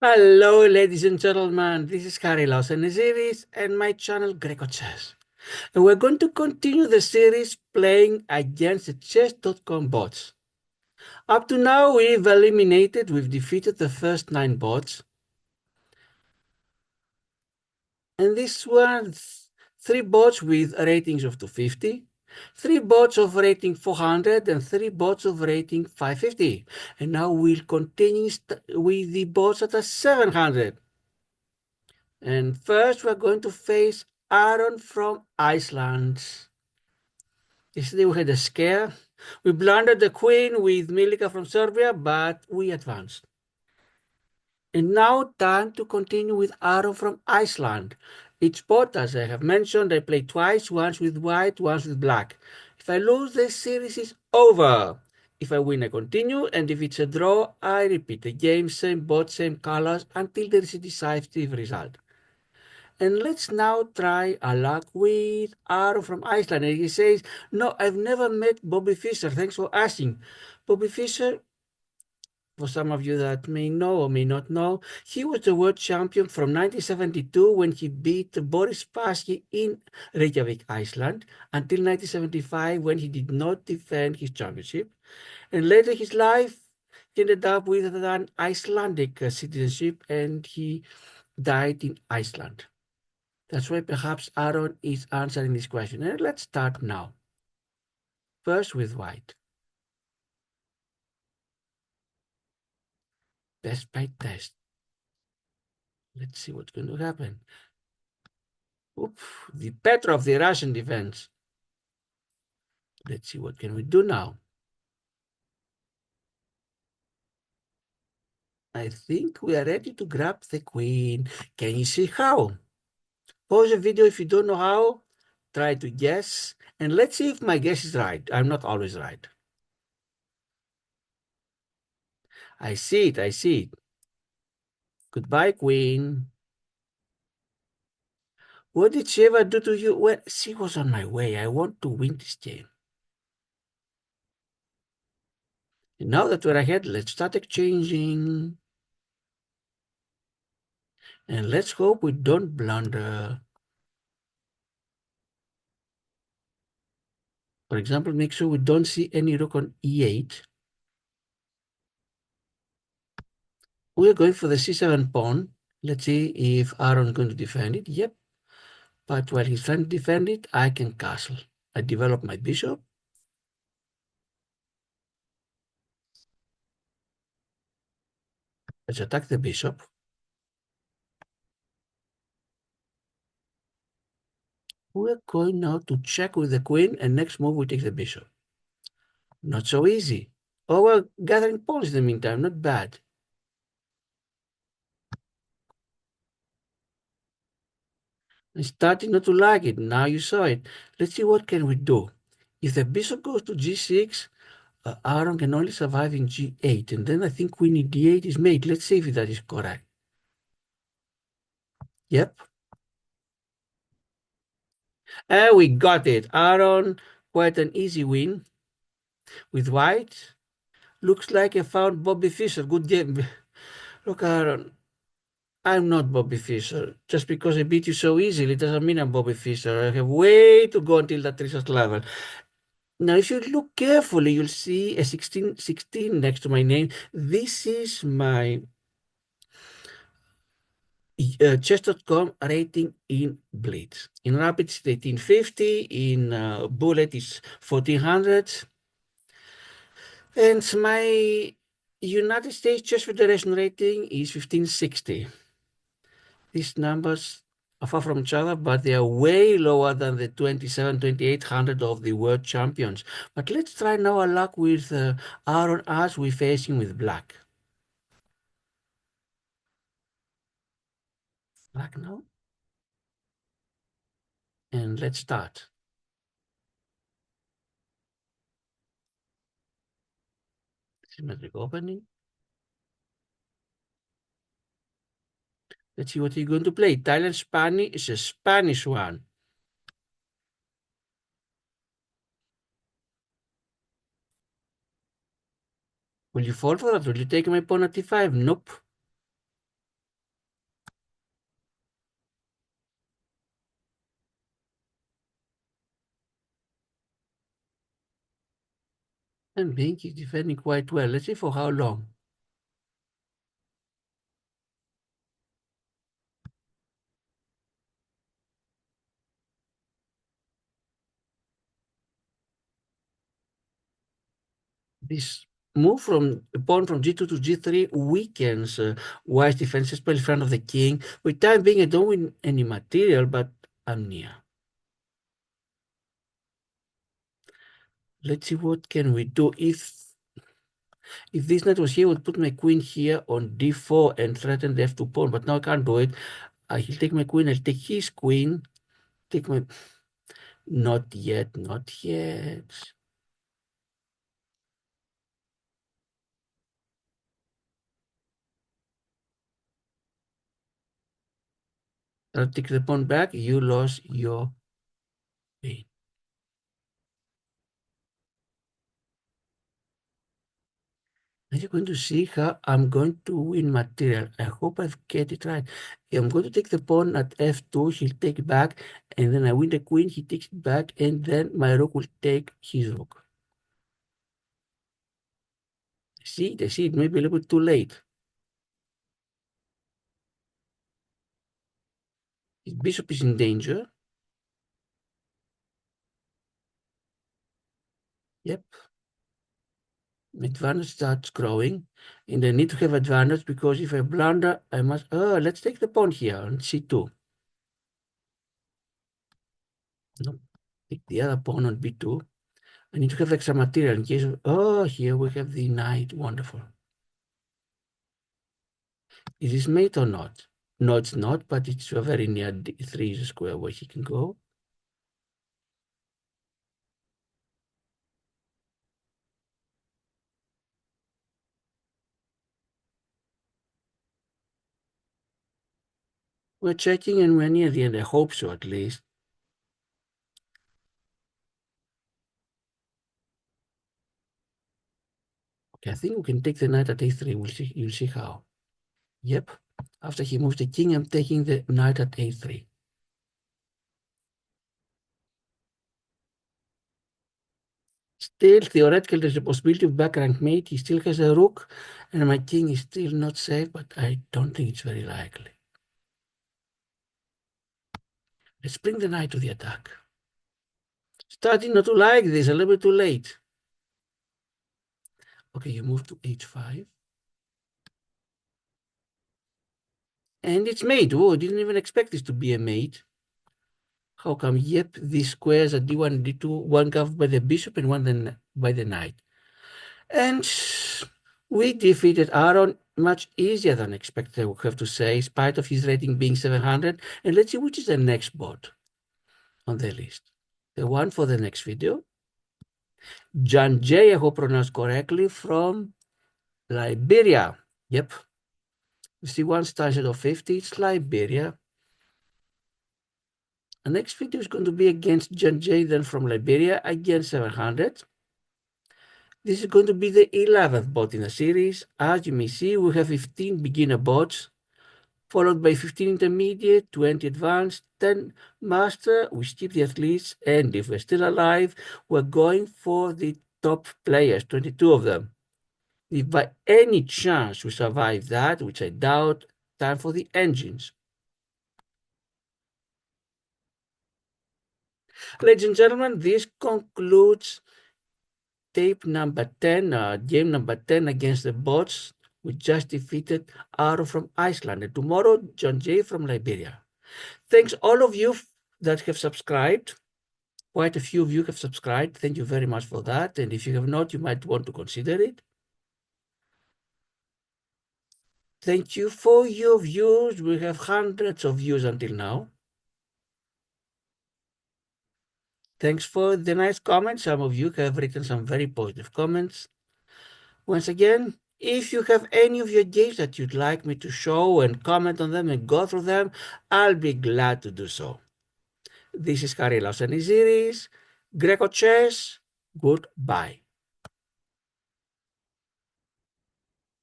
Hello, ladies and gentlemen. This is Kari Lawson series and my channel grecochess. And we're going to continue the series playing against the chess.com bots. Up to now, we've defeated the first 9 bots. And this was 3 bots with ratings of 250, 3 bots of rating 400, and 3 bots of rating 550. And now we'll continue with the bots at a 700. And first we're going to face Aron from Iceland. Yesterday we had a scare. We blundered the queen with Milica from Serbia, but we advanced. And now time to continue with Aron from Iceland. Each pot, as I have mentioned, I play twice, once with white, once with black. If I lose, this series is over. If I win, I continue, and if it's a draw, I repeat the game, same bot, same colors, until there is a decisive result. And let's now try a luck with Aron from Iceland. And he says, no, I've never met Bobby Fischer. Thanks for asking. Bobby Fischer, for some of you that may know or may not know, he was the world champion from 1972 when he beat Boris Spassky in Reykjavik, Iceland, until 1975 when he did not defend his championship. And later in his life, he ended up with an Icelandic citizenship and he died in Iceland. That's why perhaps Aron is answering this question. And let's start now. First with white. Test by test. Let's see what's going to happen. Oops, the Petrov, the Russian defense. Let's see what can we do now. I think we are ready to grab the queen. Can you see how? Pause the video if you don't know how. Try to guess. And let's see if my guess is right. I'm not always right. I see it. I see it. Goodbye, queen. What did she ever do to you? Well, she was on my way. I want to win this game. And now that we're ahead, let's start exchanging. And let's hope we don't blunder. For example, make sure we don't see any rook on e8. We're going for the c7 pawn. Let's see if Aron's going to defend it. Yep. But while he's trying to defend it, I can castle. I develop my bishop. Let's attack the bishop. We're going now to check with the queen, and next move we take the bishop. Not so easy. Oh, we're gathering pawns in the meantime. Not bad. I'm starting not to like it. Now you saw it. Let's see what can we do. If the bishop goes to g6, Aron can only survive in g8. And then I think queen in d8 is mate. Let's see if that is correct. Yep. And we got it. Aron, quite an easy win. With white, looks like I found Bobby Fischer. Good game. Look, Aron, I'm not Bobby Fischer. Just because I beat you so easily doesn't mean I'm Bobby Fischer. I have way to go until that research level. Now, if you look carefully, you'll see a 16 next to my name. This is my chess.com rating in Blitz. In Rapid, it's 1850. In Bullet, it's 1400. And my United States Chess Federation rating is 1560. These numbers are far from each other, but they are way lower than the 2800 of the world champions. But let's try now our luck with Aron as we face him with black. Black now. And let's start. Symmetric opening. Let's see what he's going to play. Italian Spanish is a Spanish one. Will you fall for that? Will you take my pawn at e5? Nope. And Pink is defending quite well. Let's see for how long. This move from a pawn from g2 to g3 weakens White's defense, especially in front of the king. With time being, I don't win any material, but I'm near. Let's see what can we do. If this knight was here, I would put my queen here on d4 and threaten the f2 pawn, but now I can't do it. He'll take my queen, I'll take his queen, take my... Not yet, not yet. I'll take the pawn back, you lost your queen. And you're going to see how I'm going to win material. I hope I get it right. I'm going to take the pawn at f2, he'll take back, and then I win the queen, he takes it back, and then my rook will take his rook. See, it may be a little bit too late. His bishop is in danger. Yep. Advantage starts growing, and I need to have advantage because if I blunder, I must... Oh, let's take the pawn here on c2. No, take the other pawn on b2. I need to have extra material in case of... Oh, here we have the knight. Wonderful. Is this mate or not? No, it's not, but it's very near d3 square where he can go. We're checking and we're near the end. I hope so, at least. Okay, I think we can take the knight at a3. We'll see. You'll see how. Yep. After he moves the king, I'm taking the knight at a3. Still, theoretically, there's a possibility of back rank mate. He still has a rook, and my king is still not safe, but I don't think it's very likely. Let's bring the knight to the attack. Starting not to like this, a little bit too late. Okay, you move to h5. And it's mate. Oh, I didn't even expect this to be a mate. How come? Yep, these squares are d1 and d2, one covered by the bishop and one by the knight. And we defeated Aron much easier than expected, I would have to say, in spite of his rating being 700. And let's see which is the next bot on the list. The one for the next video. John J, I hope pronounced correctly, from Liberia. Yep. You see one star instead of 50, it's Liberia. The next video is going to be against John J, then from Liberia, against 700. This is going to be the 11th bot in the series. As you may see, we have 15 beginner bots, followed by 15 intermediate, 20 advanced, 10 master. We skip the athletes, and if we're still alive, we're going for the top players, 22 of them. If by any chance we survive that, which I doubt, time for the engines. Ladies and gentlemen, this concludes tape number 10, game number 10 against the bots. We just defeated Aron from Iceland, and tomorrow John J from Liberia. Thanks all of you that have subscribed. Quite a few of you have subscribed. Thank you very much for that. And if you have not, you might want to consider it. Thank you for your views. We have hundreds of views until now. Thanks for the nice comments. Some of you have written some very positive comments. Once again, if you have any of your games that you'd like me to show and comment on them and go through them, I'll be glad to do so. This is Harry Lausaniziris, Greco Chess. Goodbye.